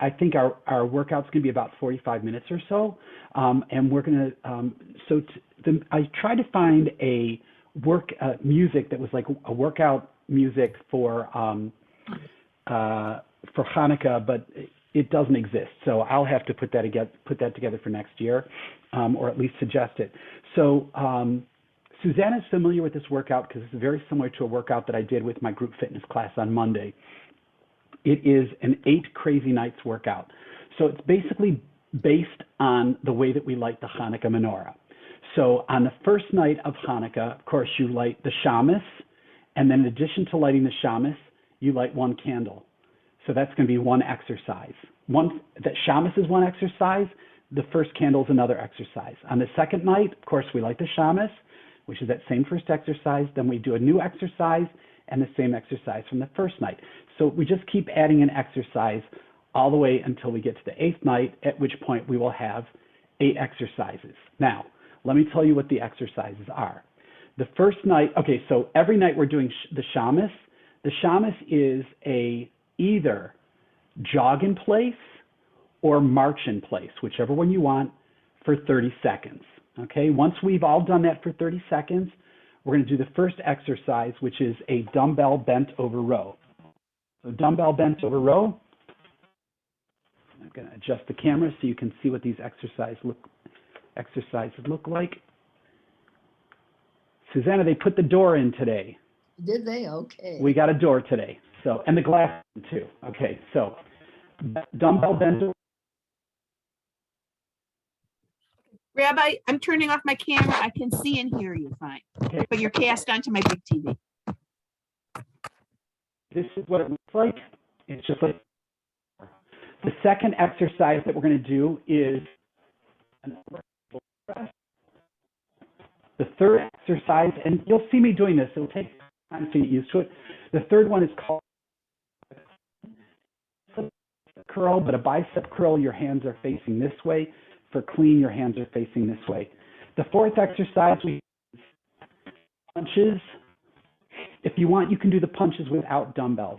I think our workout's going to be about 45 minutes or so. And we're going to, I tried to find a music that was like a workout music for Hanukkah, but it doesn't exist. So I'll have to put that together for next year, or at least suggest it. So Susanna is familiar with this workout because it's very similar to a workout that I did with my group fitness class on Monday. It is an 8 crazy nights workout. So it's basically based on the way that we light the Hanukkah menorah. So on the first night of Hanukkah, of course, you light the shamus, and then in addition to lighting the shamus, you light one candle. So that's going to be one exercise. That shamus is one exercise. The first candle is another exercise. On the second night, of course, we light the shamus, which is that same first exercise. Then we do a new exercise and the same exercise from the first night. So we just keep adding an exercise all the way until we get to the 8th night, at which point we will have 8 exercises. Now, let me tell you what the exercises are. The first night, okay, so every night we're doing the shamus. The shamus is either jog in place or march in place, whichever one you want, for 30 seconds. Okay, once we've all done that for 30 seconds, we're going to do the first exercise, which is a dumbbell bent over row. So dumbbell bent over row. I'm going to adjust the camera so you can see what these exercises look like. Susanna, they put the door in today. Did they? Okay. We got a door today. So, and the glass too. Okay, so dumbbell bent over. Rabbi, I'm turning off my camera. I can see and hear you fine, Okay. but you're cast onto my big TV. This is what it looks like. It's just like the second exercise that we're going to do is an overhead press. The third exercise, and you'll see me doing this. It'll take time to get used to it. The third one is called curl, but a bicep curl, your hands are facing this way. For clean, your hands are facing this way. The fourth exercise, we punches. If you want, you can do the punches without dumbbells.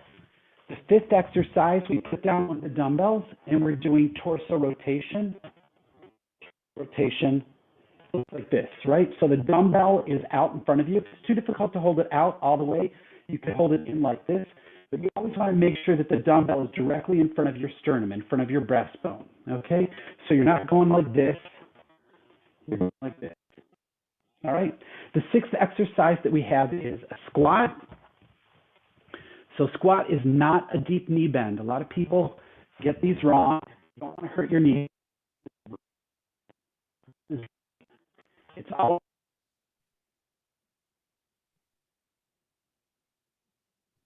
The fifth exercise, we put down one of the dumbbells and we're doing torso rotation. Rotation like this, right? So the dumbbell is out in front of you. If it's too difficult to hold it out all the way, you can hold it in like this. But you always want to make sure that the dumbbell is directly in front of your sternum, in front of your breastbone, okay? So you're not going like this, you're going like this, all right? The sixth exercise that we have is a squat. So squat is not a deep knee bend. A lot of people get these wrong. You don't want to hurt your knee. It's all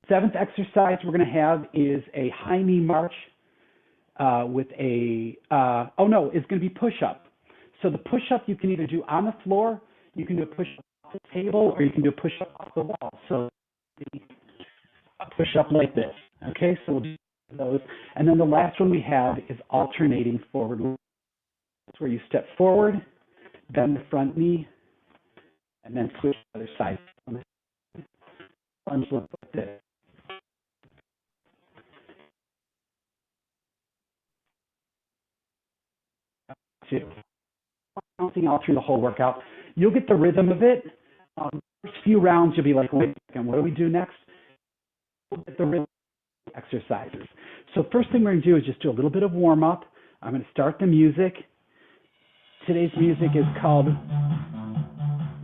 seventh exercise we're going to have is a high knee march with a, it's going to be push-up. So the push-up you can either do on the floor, you can do a push-up off the table, or you can do a push-up off the wall. So a push-up like this, okay? So we'll do those. And then the last one we have is alternating forward. That's where you step forward, bend the front knee, and then switch to the other side. Lunge look like this. Counting all through the whole workout. You'll get the rhythm of it. First few rounds, you'll be like, wait a second, what do we do next? We'll get the rhythm exercises. So first thing we're going to do is just do a little bit of warm-up. I'm going to start the music. Today's music is called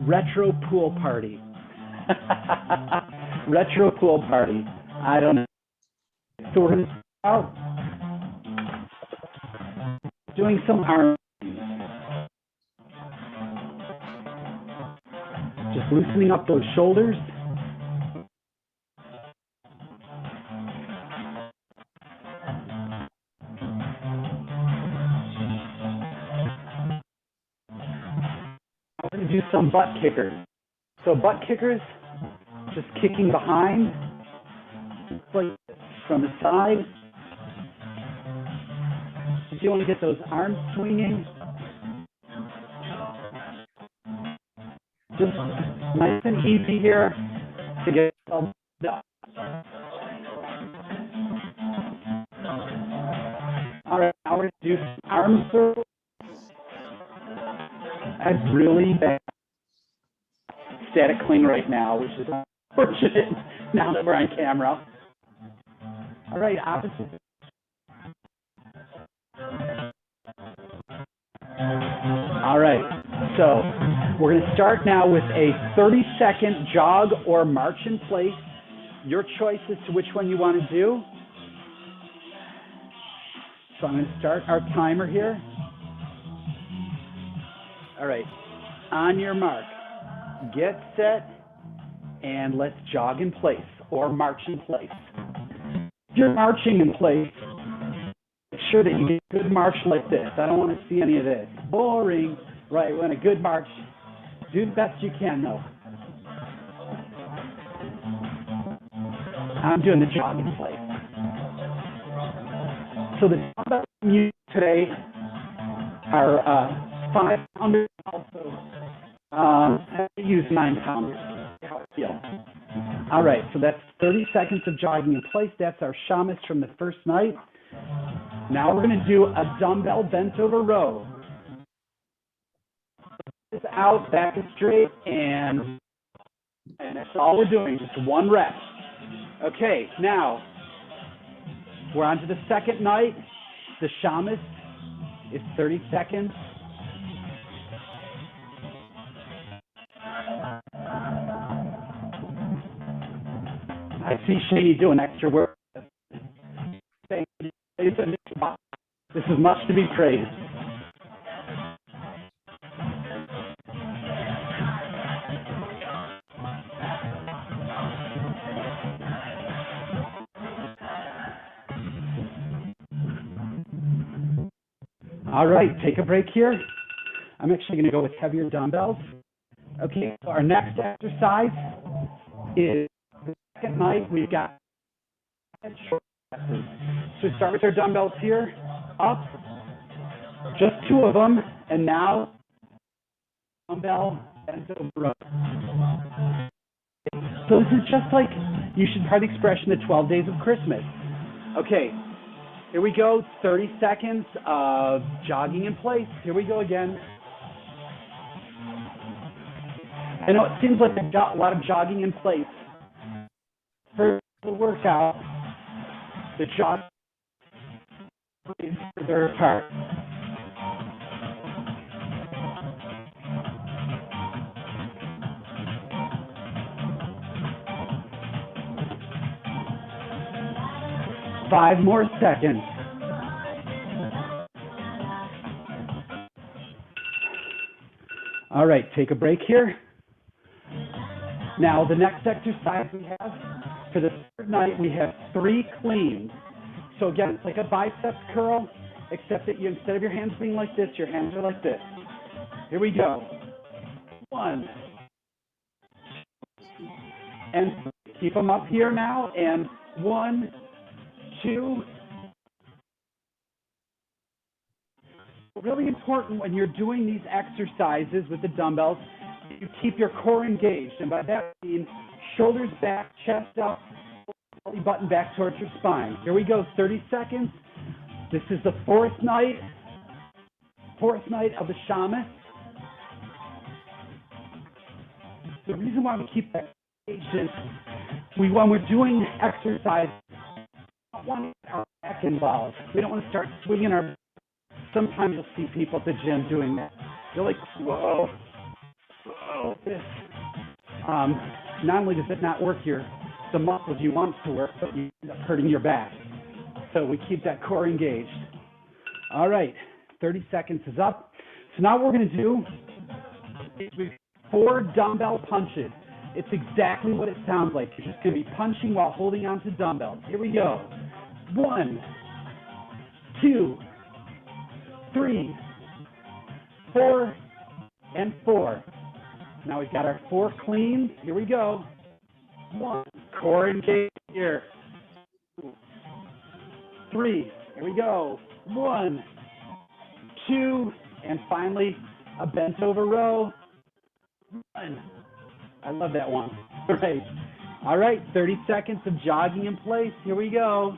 Retro Pool Party. Retro Pool Party. I don't know. So we're going to start out doing some arm. Just loosening up those shoulders. I'm going to do some butt kickers. So butt kickers, just kicking behind, like from the side. You want to get those arms swinging. Just nice and easy here to get yourself done. do arm circles. That's really bad static cling right now, which is unfortunate now that we're on camera. All right, opposite. All right, so we're going to start now with a 30-second jog or march in place. Your choice as to which one you want to do. So I'm going to start our timer here. All right, on your mark, get set, and let's jog in place or march in place. If you're marching in place, make sure that you get a good march like this. I don't want to see any of this. Boring. Right, we want a good march. Do the best you can, though. I'm doing the jog in place. So the dumbbells we use today are 5-pounders. Also, I use 9-pounders. How it feels. All right, so that's 30 seconds of jogging in place. That's our shamus from the first night. Now we're going to do a dumbbell bent over row. This out, back is straight, and that's all we're doing, just one rep. Okay, now we're on to the second night. The shamus is 30 seconds. I see Shani doing extra work. This is much to be praised. All right, take a break here. I'm actually going to go with heavier dumbbells. Okay, so our next exercise is the second night. We've got short presses. So we start with our dumbbells here, up, just 2 of them, and now dumbbell bent over row. So this is just like, you should try the expression, the 12 days of Christmas. Okay, here we go, 30 seconds of jogging in place. Here we go again. I know it seems like a lot of jogging in place. For the workout, the jog is further apart. Five more seconds. All right, take a break here. Now, the next exercise we have, for the third night, we have 3 cleans. So again, it's like a biceps curl, except that instead of your hands being like this, your hands are like this. Here we go. 1. And keep them up here now. And 1, 2. Really important when you're doing these exercises with the dumbbells, you keep your core engaged. And by that I mean shoulders back, chest up, belly button back towards your spine. Here we go, 30 seconds. This is the fourth night of the shamus. The reason why we keep that engaged is when we're doing exercise, we don't want our back involved. We don't want to start swinging our. Sometimes you'll see people at the gym doing that. They're like, whoa, this. Not only does it not work the muscles you want to work, but you end up hurting your back. So we keep that core engaged. All right, 30 seconds is up. So now what we're going to do is 4 dumbbell punches. It's exactly what it sounds like. You're just going to be punching while holding on to dumbbells. Here we go. 1, 2, 3, 4, and 4. Now we've got our 4 cleans. Here we go. 1, core engaged here. 2, 3, here we go. 1, 2, and finally a bent over row. 1. I love that one. Great. All right, 30 seconds of jogging in place. Here we go.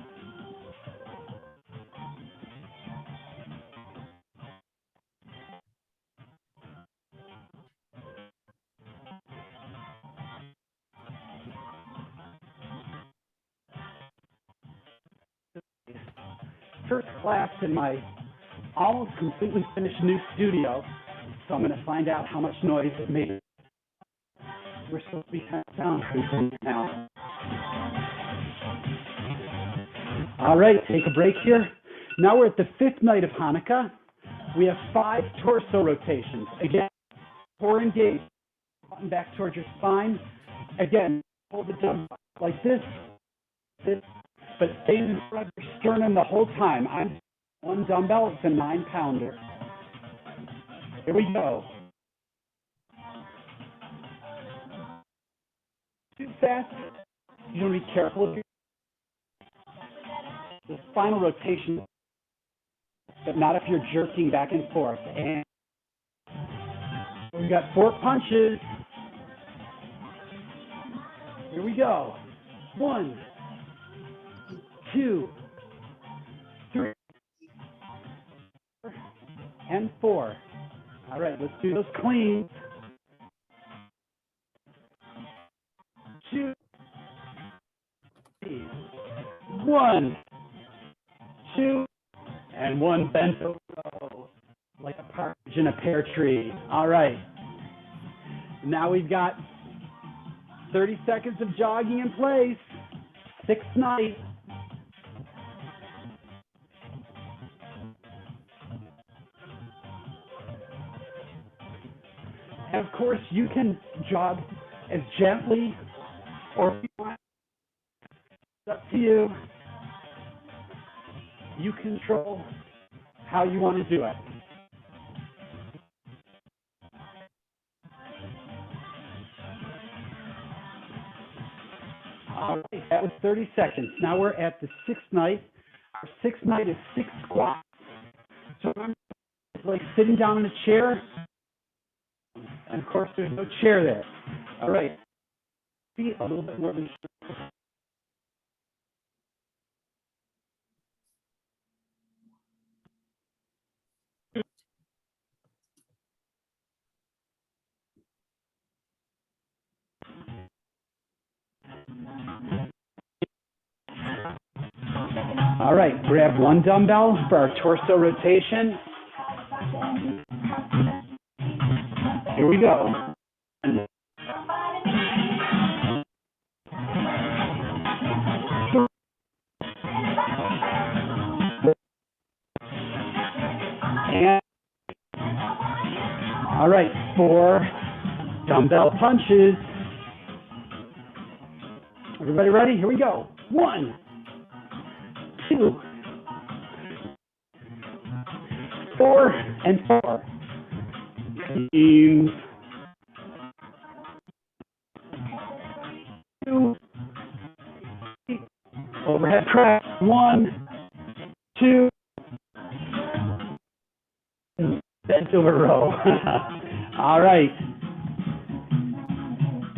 first class in my almost completely finished new studio, so I'm going to find out how much noise it made. We're supposed to be kind of soundproofing now. All right, take a break here. Now we're at the 5th night of Hanukkah. We have 5 torso rotations. Again, core engaged, button back towards your spine. Again, hold the dumbbell like this, but stay in front of your sternum the whole time. I'm one dumbbell, it's a 9-pounder. Here we go. Too fast, you want to be careful of the spinal rotation, but not if you're jerking back and forth. And we've got 4 punches. Here we go. 1, 2, 3, and 4. All right, let's do those clean. 2, 3, 1, 2, and 1 bent over row, like a partridge in a pear tree. All right. Now we've got 30 seconds of jogging in place. 6th night. And of course, you can jog as gently or if you want. It's up to you. You control how you want to do it. All right, that was 30 seconds. Now we're at the 6th night. Our 6th night is 6 squats. So remember, it's like sitting down in a chair. And of course, there's no chair there. All right. Feet a little bit more than All right, grab 1 dumbbell for our torso rotation. Here we go. And, all right, 4 dumbbell punches. Everybody ready? Here we go. 1, 2, 4, and 4. Teams. 2, overhead press. 1, 2, bent over row. All right.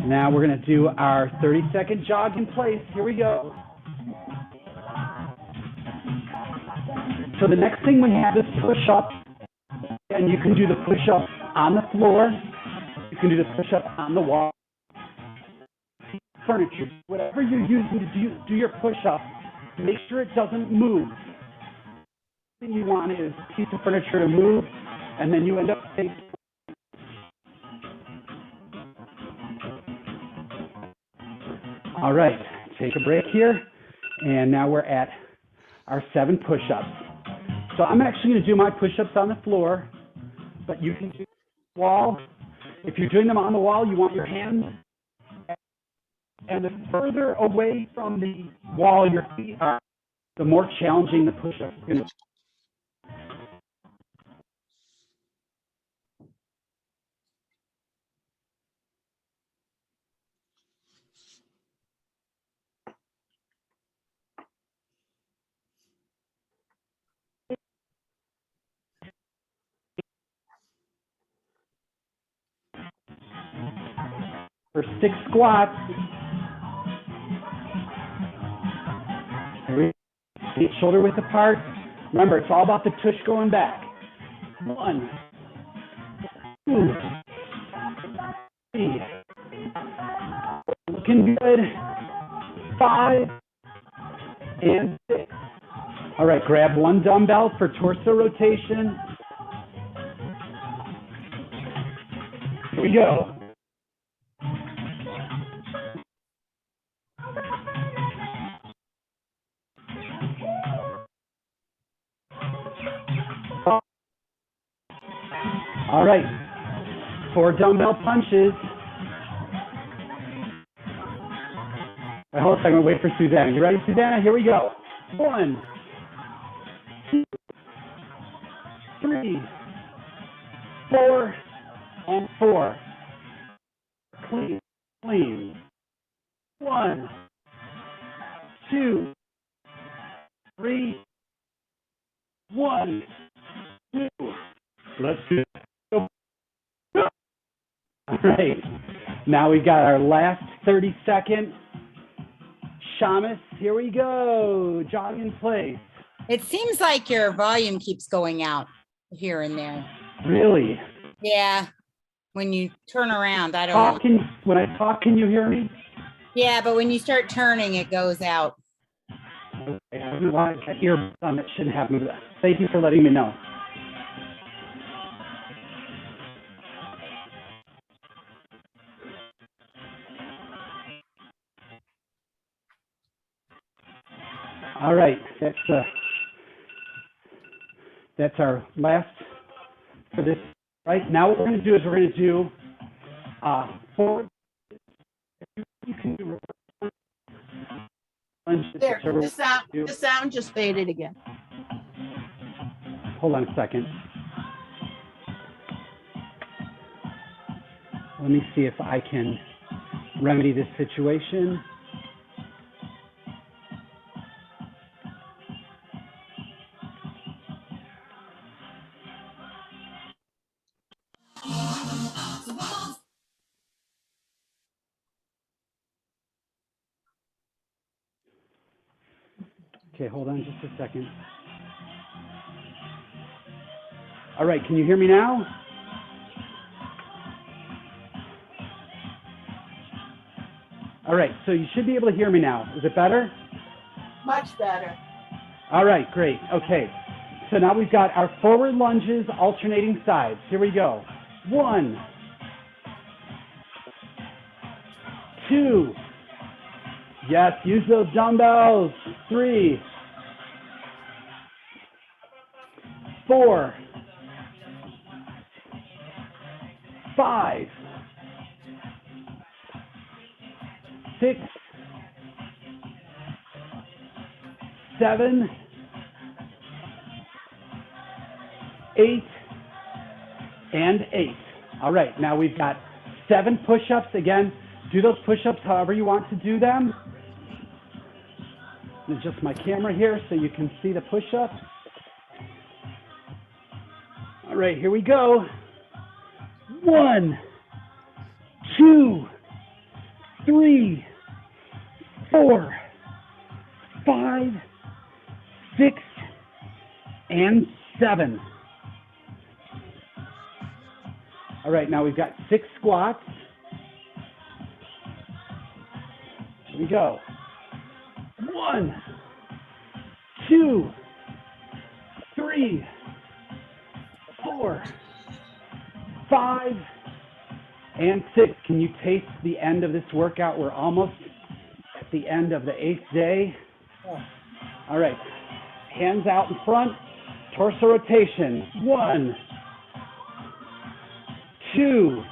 Now we're going to do our 30-second jog in place. Here we go. So the next thing we have is push-up. And you can do the push-up on the floor. You can do the push-up on the wall. Furniture. Whatever you're using to do your push-up, make sure it doesn't move. The thing you want is a piece of furniture to move, and then you end up facing. All right, take a break here, and now we're at our 7 push-ups. So I'm actually going to do my push-ups on the floor, but you can do the wall. If you're doing them on the wall, you want your hands, and the further away from the wall your feet are, the more challenging the push-up is going to be. For 6 squats, feet shoulder width apart. Remember, it's all about the tush going back. 1, 2, 3. Looking good. 5 and 6. All right, grab one dumbbell for torso rotation. Here we go. All right, 4 dumbbell punches. Hold on a second, wait for Susanna. You ready, Susanna? Here we go. 1, 2, 3, 4, and 4. Clean, clean. 1, 2, 3, 1, 2. Let's do it. All right. Now we got our last 30-second shamus. Here we go. Jog in place. It seems like your volume keeps going out here and there. Really? Yeah. When you turn around, I don't know. When I talk, can you hear me? Yeah, but when you start turning, it goes out. Okay, I don't know why I got earbuds on. That shouldn't happen. Thank you for letting me know. All right, that's our last for this. Right now, what we're going to do is we're going to do forward. You can do There, the sound just faded again. Hold on a second. Let me see if I can remedy this situation. Okay, hold on just a second. All right, can you hear me now? All right, so you should be able to hear me now. Is it better? Much better. All right, great. Okay, so now we've got our forward lunges alternating sides. Here we go. 1, 2. Yes, use those dumbbells. 3, 4, 5, 6, 7, 8, and 8. All right, now we've got 7 push-ups. Again, do those push-ups however you want to do them. Adjust my camera here so you can see the push-ups. All right, here we go. 1, 2, 3, 4, 5, 6, and 7. All right, now we've got 6 squats. Here we go. 1, 2, 3, 4, 5, and 6. Can you taste the end of this workout? We're almost at the end of the 8th day. All right, hands out in front, torso rotation. 1, 2,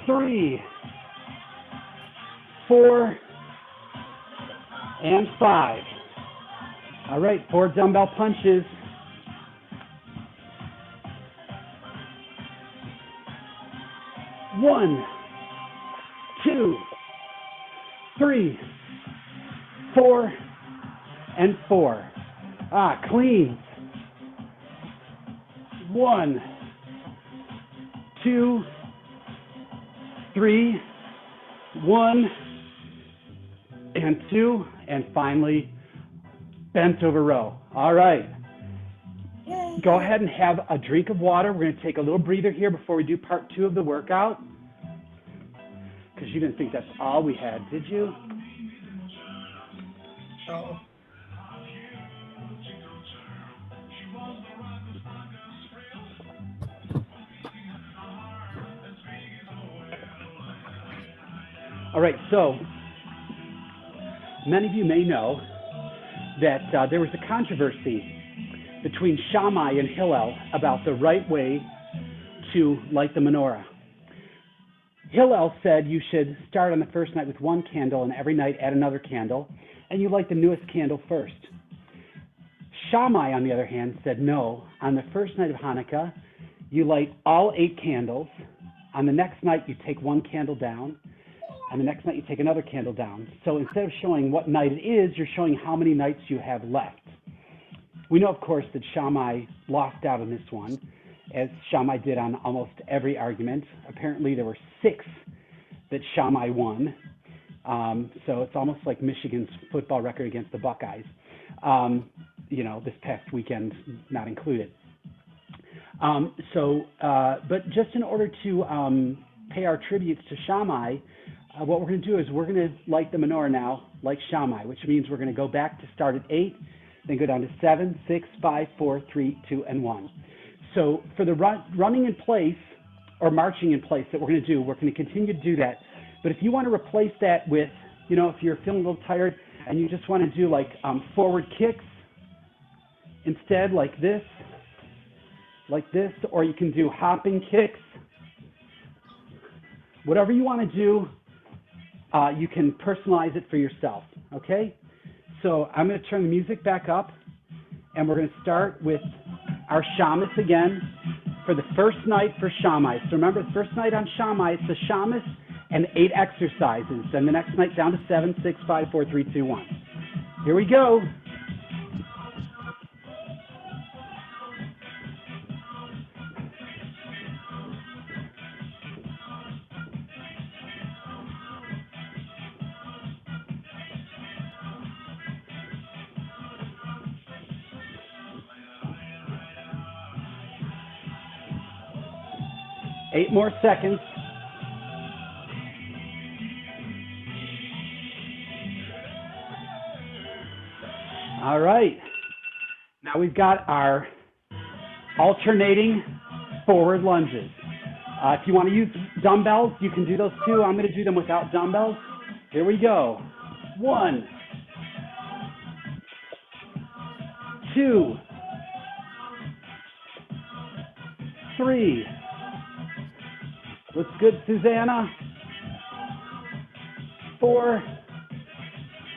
3, 4, and 5. All right, 4 dumbbell punches. 1, 2, 3, 4, and 4. Clean. 1, 2, 3, 1, and 2, and finally bent over row. All right. Go ahead and have a drink of water. We're going to take a little breather here before we do part 2 of the workout. Because you didn't think that's all we had, did you? Oh. All right, so many of you may know that there was a controversy between Shammai and Hillel about the right way to light the menorah. Hillel said you should start on the first night with one candle and every night add another candle, and you light the newest candle first. Shammai, on the other hand, said no. On the first night of Hanukkah, you light all 8 candles. On the next night, you take one candle down. And the next night, you take another candle down. So instead of showing what night it is, you're showing how many nights you have left. We know, of course, that Shammai lost out on this one, as Shammai did on almost every argument. Apparently, there were 6 that Shammai won. So it's almost like Michigan's football record against the Buckeyes. This past weekend not included. But just in order to pay our tributes to Shammai, what we're going to do is we're going to light the menorah now like Shammai, which means we're going to go back to start at 8, then go down to 7, 6, 5, 4, 3, 2, and 1. So for the running in place or marching in place that we're going to do, we're going to continue to do that. But if you want to replace that with, if you're feeling a little tired and you just want to do like forward kicks instead, like this, or you can do hopping kicks. Whatever you want to do, you can personalize it for yourself, okay? So I'm going to turn the music back up, and we're going to start with our Shamus again for the first night for Shammai. So remember, the first night on Shammai, it's the Shamus and 8 exercises. Then the next night down to 7, 6, 5, 4, 3, 2, 1. Here we go. Eight more seconds. All right. Now we've got our alternating forward lunges. If you want to use dumbbells, you can do those too. I'm going to do them without dumbbells. Here we go. 1, 2, 3. Looks good, Susanna. 4,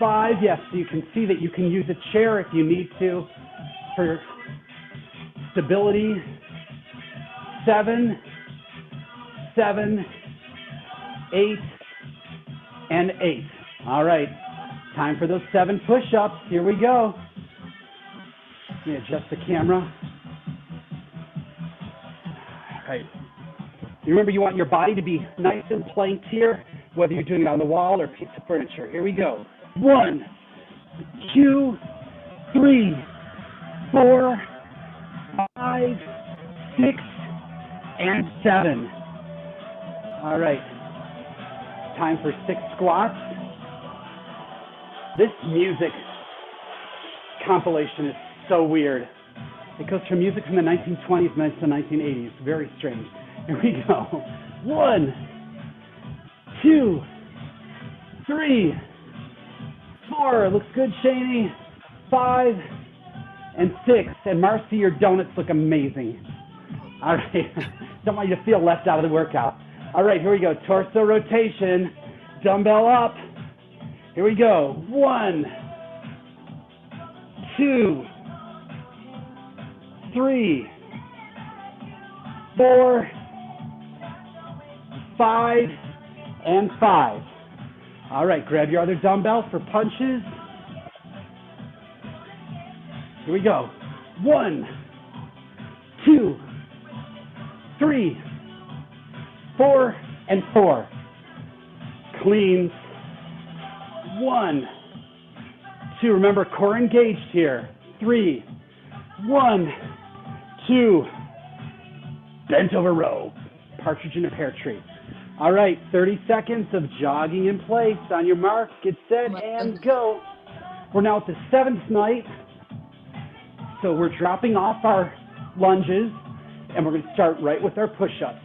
5. Yes, so you can see that you can use a chair if you need to for stability. 7, 7, 8, and 8. All right, time for those 7 push-ups. Here we go. Let me adjust the camera. All right. You remember, you want your body to be nice and planked here, whether you're doing it on the wall or piece of furniture. Here we go. 1, 2, 3, 4, 5, 6, and 7. All right. Time for 6 squats. This music compilation is so weird. It goes from music from the 1920s to the 1980s. Very strange. Here we go. 1, 2, 3, 4. Looks good, Shani. 5, and 6. And Marcy, your donuts look amazing. All right. Don't want you to feel left out of the workout. All right, here we go. Torso rotation. Dumbbell up. Here we go. 1, 2, 3, 4, 5, and 5. All right, grab your other dumbbell for punches. Here we go. 1, 2, 3, 4, and 4. Cleans. 1, 2. Remember, core engaged here. 3, 1, 2. Bent over row. Partridge in a pear tree. All right, 30 seconds of jogging in place. On your mark, get set, and go. We're now at the 7th night. So we're dropping off our lunges, and we're going to start right with our push-ups.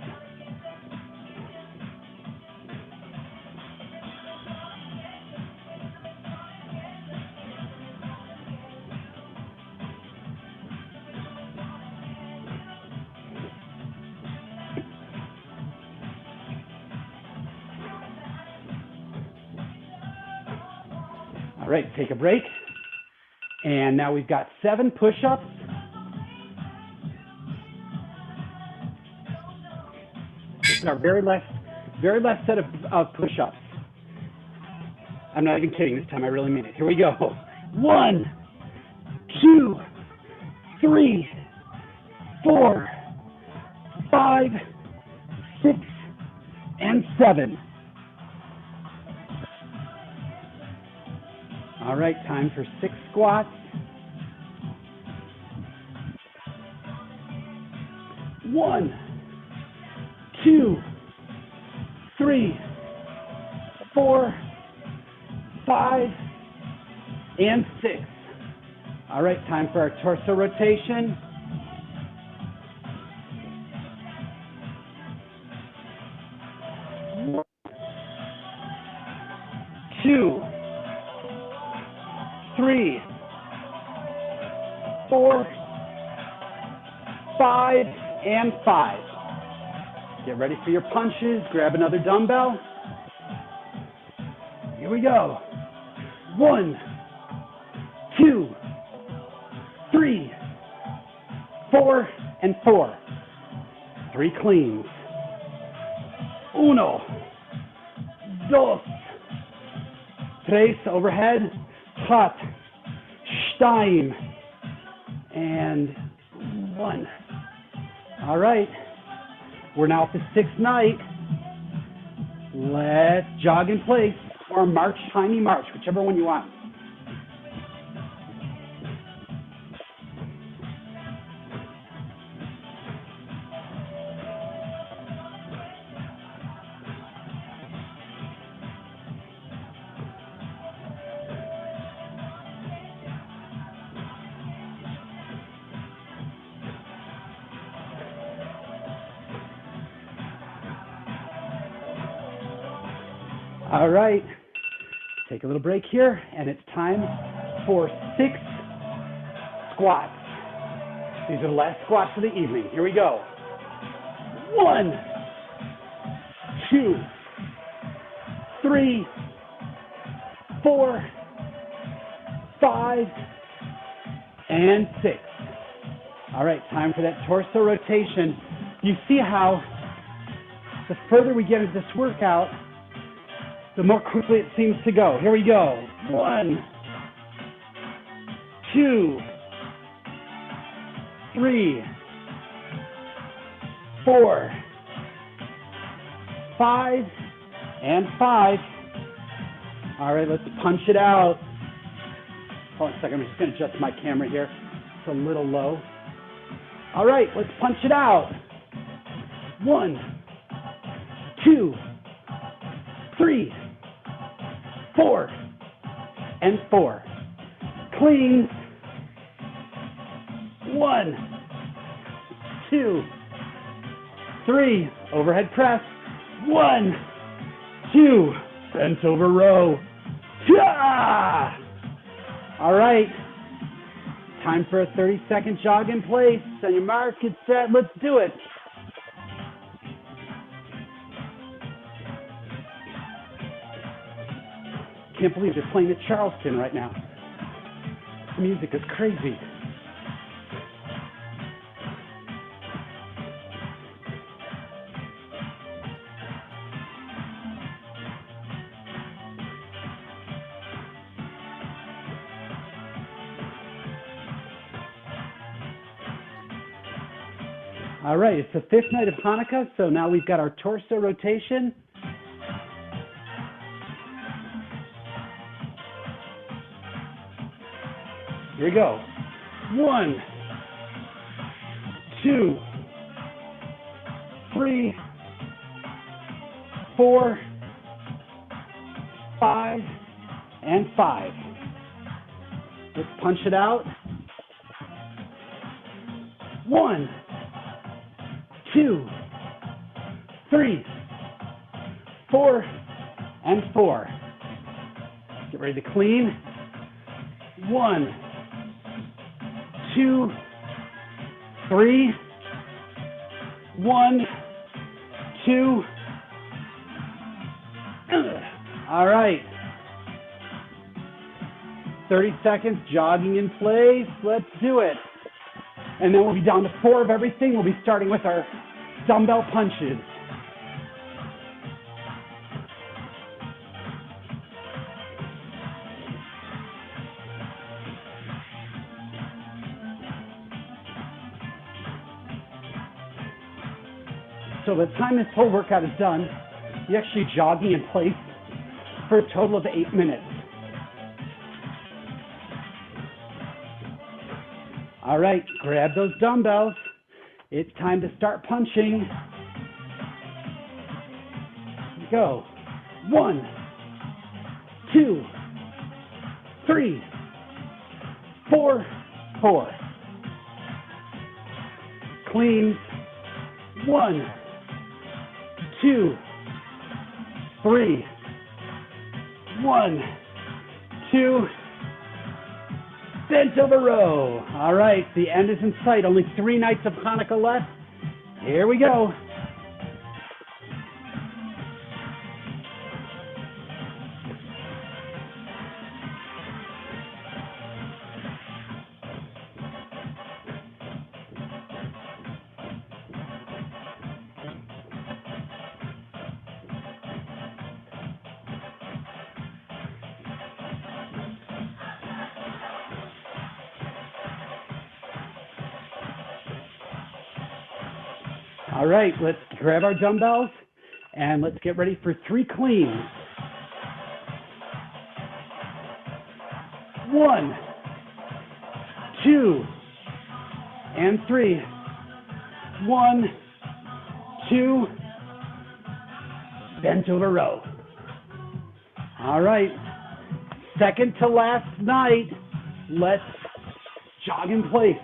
All right, take a break. And now we've got 7 push-ups. This is our very last set of push-ups. I'm not even kidding this time, I really mean it. Here we go. 1, 2, 3, 4, 5, 6, and 7. All right, time for 6 squats. 1, 2, 3, 4, 5, and 6. All right, time for our torso rotation. 1, 2, 3, 4, 5, and 5. Get ready for your punches. Grab another dumbbell. Here we go. 1, 2, 3, 4, and 4. 3 cleans. 1, 2, 3 overhead. 4, 2, and 1. All right. We're now at the 6th night. Let's jog in place or march, tiny march, whichever one you want. All right, take a little break here, and it's time for 6 squats. These are the last squats of the evening. Here we go. 1, 2, 3, 4, 5, and 6. All right, time for that torso rotation. You see how the further we get into this workout, the more quickly it seems to go. Here we go. 1, 2, 3, 4, 5, and 5. All right, let's punch it out. Hold on a second, I'm just going to adjust my camera here. It's a little low. All right, let's punch it out. 1, 2, 3, 4, and 4. Cleans. 1, 2, 3. Overhead press. 1, 2. Bent over row. Yeah! All right. Time for a 30-second jog in place. On your mark, get set. Let's do it. Can't believe they're playing at Charleston right now. The music is crazy. All right, it's the 5th night of Hanukkah, so now we've got our torso rotation. Here we go. 1, 2, 3, 4, 5, and 5. Let's punch it out. 1, 2, 3, 4, and 4. Get ready to clean. 1, 2, 3. 1, 2. All right. 30 seconds, jogging in place. Let's do it. And then we'll be down to 4 of everything. We'll be starting with our dumbbell punches. So by the time this whole workout is done, you're actually jogging in place for a total of 8 minutes. All right, grab those dumbbells. It's time to start punching. Go. 1, 2, 3, 4, 4. Clean. 1, 2, 3. 1, 2. Bent over row. All right, the end is in sight. Only 3 nights of Hanukkah left. Here we go. All right, let's grab our dumbbells and let's get ready for 3 cleans. 1, 2, and 3. 1, 2, bent over row. All right, second to last night, let's jog in place.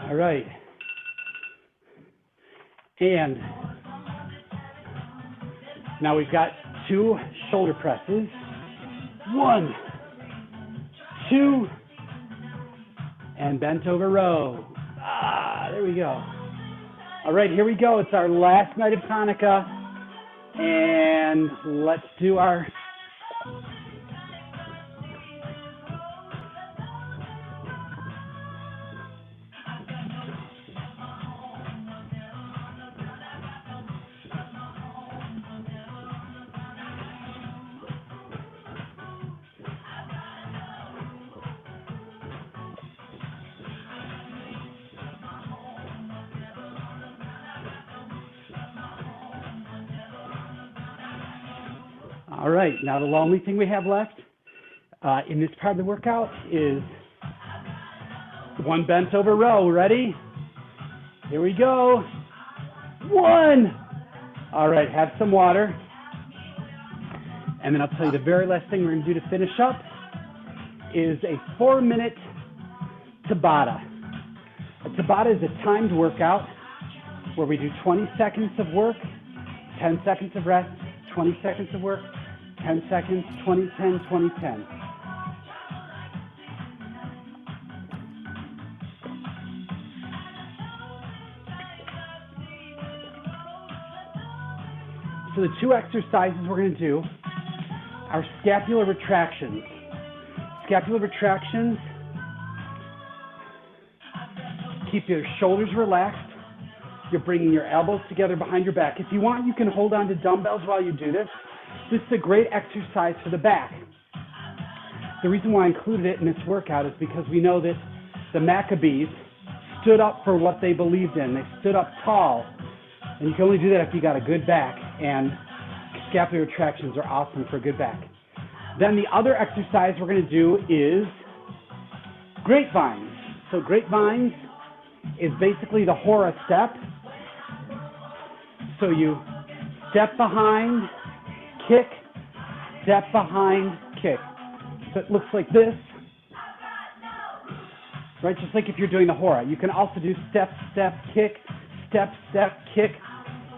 All right. And now we've got 2 shoulder presses. 1, 2, and bent over row. There we go. All right, here we go. It's our last night of Hanukkah. And let's do our All right, now the only thing we have left in this part of the workout is 1 bent over row. Ready? Here we go. 1. All right, have some water. And then I'll tell you the very last thing we're going to do to finish up is a 4-minute Tabata. A Tabata is a timed workout where we do 20 seconds of work, 10 seconds of rest, 20 seconds of work, 10 seconds, 20, 10, 20, 10. So the 2 exercises we're going to do are scapular retractions. Scapular retractions keep your shoulders relaxed. You're bringing your elbows together behind your back. If you want, you can hold on to dumbbells while you do this. This is a great exercise for the back. The reason why I included it in this workout is because we know that the Maccabees stood up for what they believed in. They stood up tall. And you can only do that if you got a good back. And scapular retractions are awesome for a good back. Then the other exercise we're going to do is grapevines. So grapevines is basically the Hora step. So you step behind, kick, step behind, kick. So it looks like this. right? Just like if you're doing the hora. You can also do step, step, kick, step, step, kick.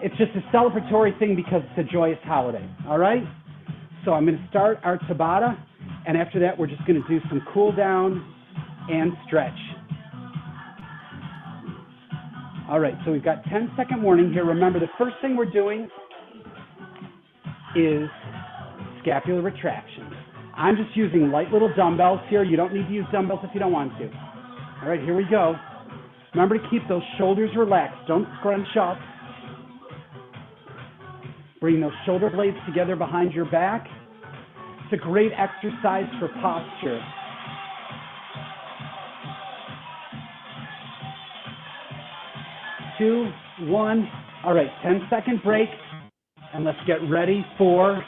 It's just a celebratory thing because it's a joyous holiday, all right? So I'm going to start our Tabata, and after that, we're just going to do some cool down and stretch. All right, so we've got 10-second warning here. Remember, the first thing we're doing is scapular retraction. I'm just using light little dumbbells here. You don't need to use dumbbells if you don't want to. All right, here we go. Remember to keep those shoulders relaxed. Don't scrunch up. Bring those shoulder blades together behind your back. It's a great exercise for posture. Two, one. All right, 10-second break. And let's get ready for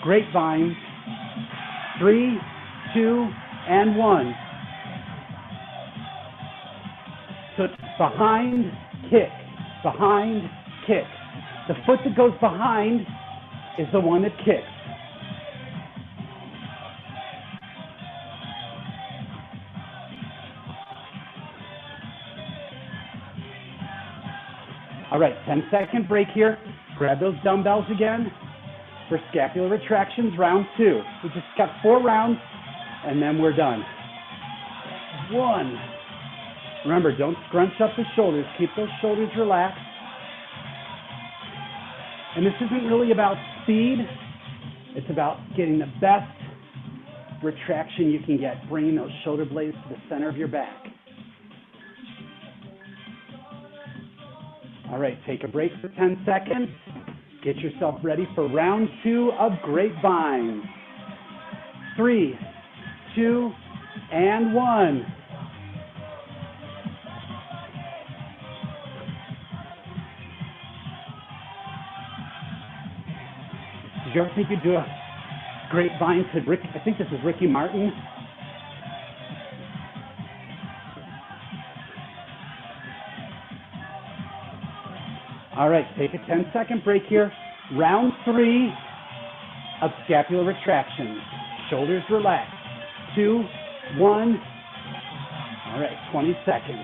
grapevine. 3, 2, and 1. So it's behind, kick, behind, kick. The foot that goes behind is the one that kicks. All right, 10-second break here. Grab those dumbbells again for scapular retractions, round 2. We just got 4 rounds, and then we're done. 1. Remember, don't scrunch up the shoulders. Keep those shoulders relaxed. And this isn't really about speed. It's about getting the best retraction you can get, bringing those shoulder blades to the center of your back. All right, take a break for 10 seconds. Get yourself ready for round 2 of grapevine. 3, 2, and 1. Did you ever think you'd do a grapevine to Rick? I think this is Ricky Martin. All right, take a 10-second break here. Round 3 of scapular retraction. Shoulders relaxed. 2, 1. All right, 20 seconds.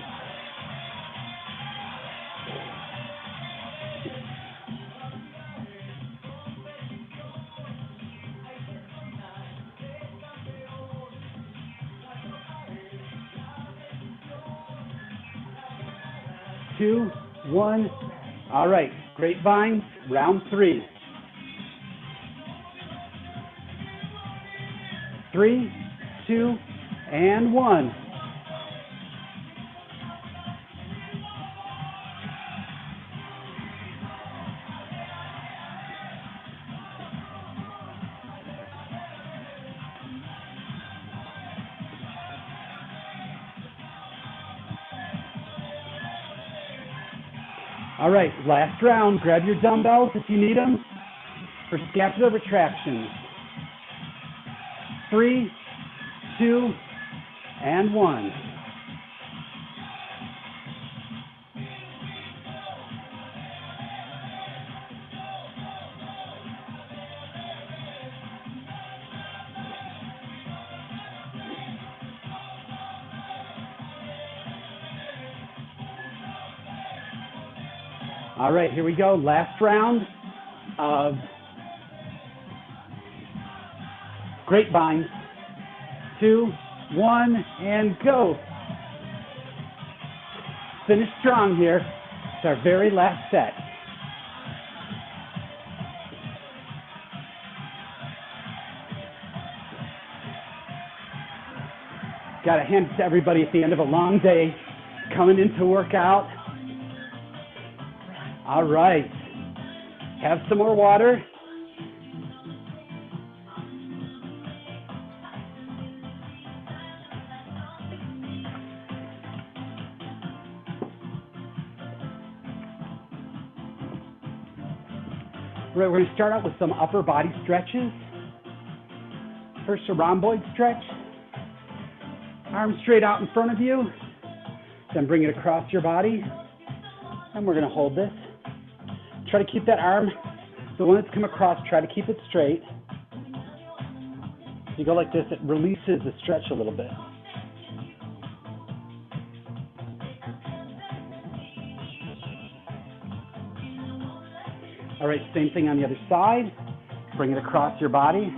Two, 1. All right, grapevine, round 3. 3, 2, and 1. All right, last round. Grab your dumbbells if you need them for scapular retractions. 3, 2, and 1. All right, here we go. Last round of grapevine. 2, 1, and go. Finish strong here. It's our very last set. Got to hand it to everybody at the end of a long day coming in to work out. All right. Have some more water. Right, we're going to start out with some upper body stretches. First, a rhomboid stretch. Arms straight out in front of you. Then bring it across your body. And we're going to hold this. Try to keep that arm, the one that's come across, try to keep it straight. If you go like this, it releases the stretch a little bit. All right, same thing on the other side. Bring it across your body.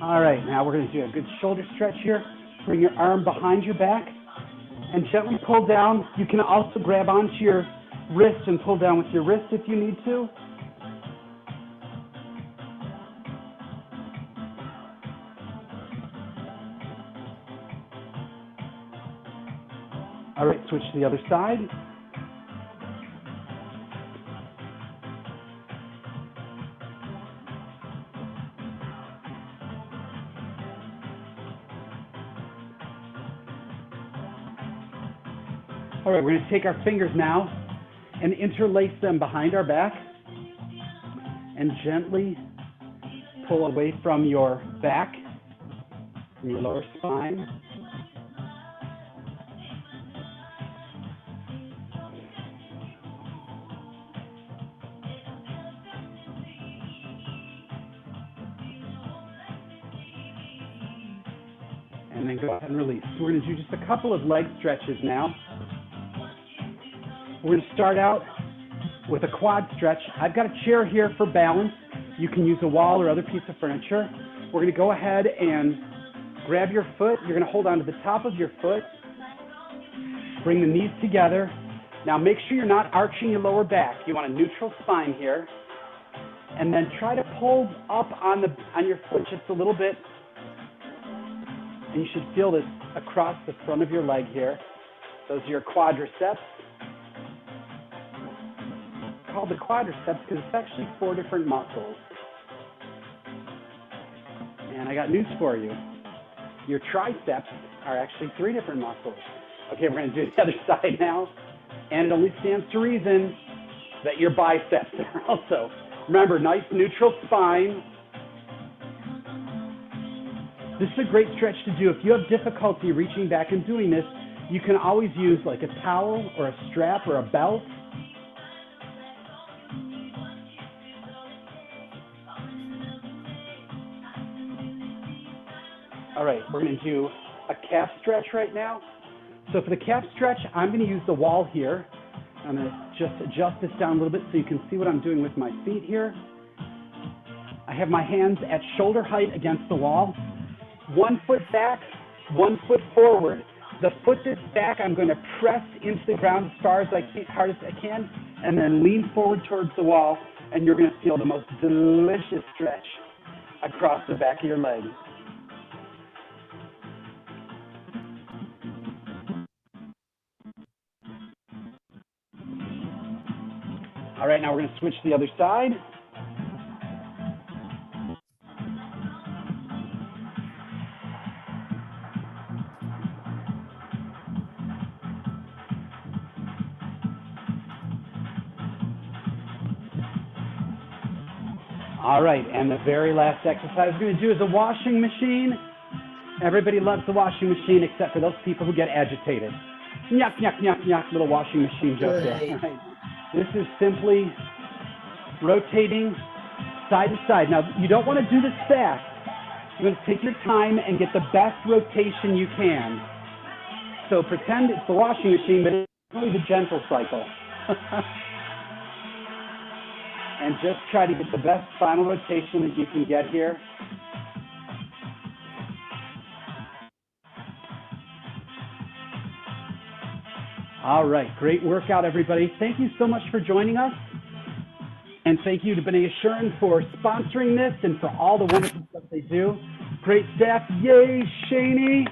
All right, now we're going to do a good shoulder stretch here. Bring your arm behind your back and gently pull down. You can also grab onto your wrist and pull down with your wrist if you need to. All right, switch to the other side. All right, we're going to take our fingers now and interlace them behind our back and gently pull away from your back, from your lower spine. And then go ahead and release. So we're going to do just a couple of leg stretches now. We're going to start out with a quad stretch. I've got a chair here for balance. You can use a wall or other piece of furniture. We're going to go ahead and grab your foot. You're going to hold onto the top of your foot. Bring the knees together. Now make sure you're not arching your lower back. You want a neutral spine here. And then try to pull up on your foot just a little bit. And you should feel this across the front of your leg here. Those are your quadriceps. Called the quadriceps because it's actually 4 different muscles. And I got news for you. Your triceps are actually 3 different muscles. Okay, we're going to do the other side now. And it only stands to reason that your biceps are also. Remember, nice neutral spine. This is a great stretch to do. If you have difficulty reaching back and doing this, you can always use like a towel or a strap or a belt. All right, we're going to do a calf stretch right now. So for the calf stretch, I'm going to use the wall here. I'm going to just adjust this down a little bit so you can see what I'm doing with my feet here. I have my hands at shoulder height against the wall. 1 foot back, 1 foot forward. The foot that's back, I'm going to press into the ground as far as hard as I can, and then lean forward towards the wall, and you're going to feel the most delicious stretch across the back of your leg. All right, now we're going to switch to the other side. All right, and the very last exercise we're going to do is a washing machine. Everybody loves the washing machine except for those people who get agitated. Nyuk, nyuk, nyuk, nyuk, little washing machine joke there. All right. This is simply rotating side to side. Now, you don't want to do this fast. You're going to take your time and get the best rotation you can. So pretend it's the washing machine, but it's really the gentle cycle. And just try to get the best final rotation that you can get here. All right, great workout, everybody. Thank you so much for joining us. And thank you to B'nai Yeshurun for sponsoring this and for all the wonderful stuff they do. Great staff. Yay, Shani.